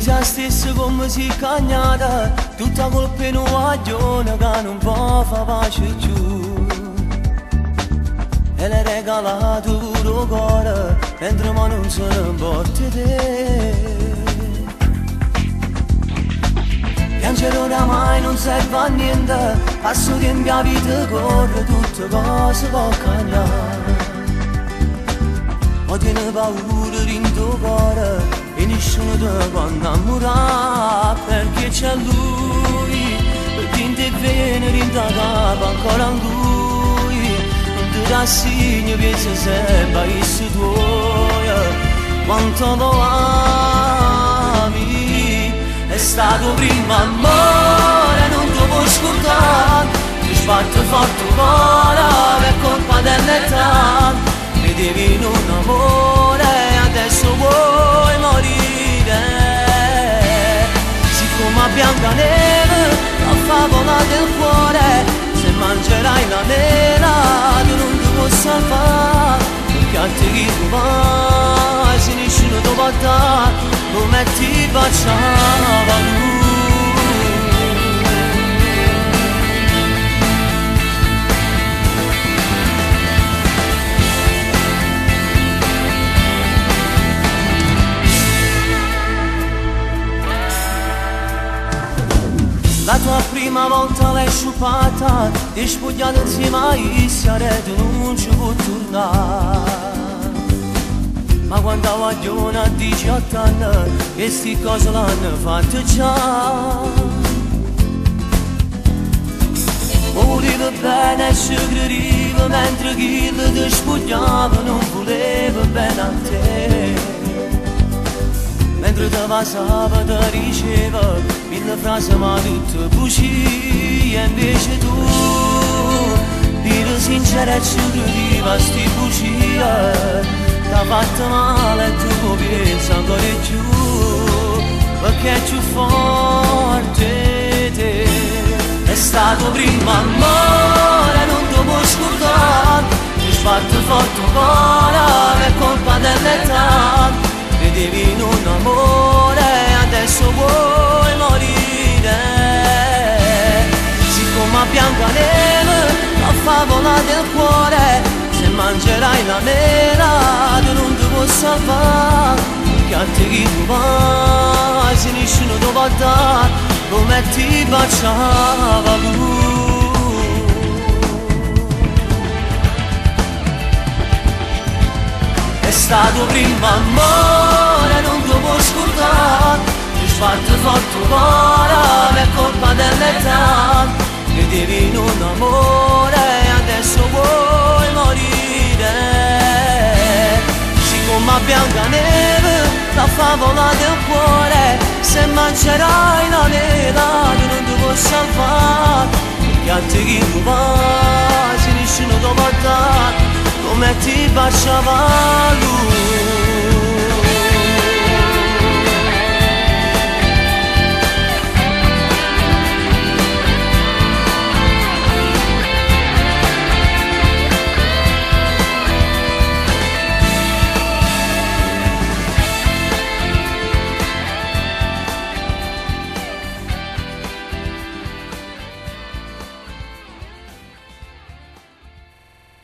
se stessa come si cagnata, tutta colpa in un guaglione che non può far pace più. E le regalato pure cuore, mentre ma non se ne importa te. Piangere oramai non serve a niente, passo che in mia vita corre, tutte cose può cambiare. Ma tiene paura in tuo cuore e nessuno ti può innamorare, perché c'è lui, perché in te viene rintagato ancora lui, non ti dà segno, pensa sempre a isso tuoi, quanto lo ami, è stato prima amore, non ti puoi scordare, ti sbatte forte cuore, per colpa dell'età. Vedevi in un amore, adesso vuoi morire. Siccome a Biancaneve, la favola del cuore, se mangerai la mela, tu non ti puoi salvare, perché a te chi tu vai, se nessuno ti può dare, come ti baciava lui. La tua prima volta l'hai sciupata, ti spogliato insieme a essa, tu non ci puoi tornare. Ma quando guaglione a 18 anni, queste cose l'hanno fatte già. Voleva bene e si credeva, mentre chi ti spogliava non voleva bene a te. Mentre te passava te diceva mille frasi ma tutte bugie, invece tu dire sincera e ci crediva a sti bugie, t'ha fatto male e tu pensi ancora di più, perché è più forte te. È stato prima amore, non ti puoi scordare, ti sbatte forte un cuore per colpa dell'età. Vedevi in un amore, adesso vuoi morire. Siccome a Biancaneve, la favola del cuore, se mangerai la mela, tu non ti puoi salvare, perché a te chi tu vai, se nessuno ti può dare, come ti baciava lui. È stato prima amore, non ti puoi scordare, ti sbatte forte il cuore per colpa dell'età. Vedevi in un amore, adesso vuoi morire. Siccome a Biancaneve, la favola del cuore, se mangerai la mela, tu non ti puoi salvare, perché a te chi tu vai, se nessuno ti può dare, come ti baciava lui.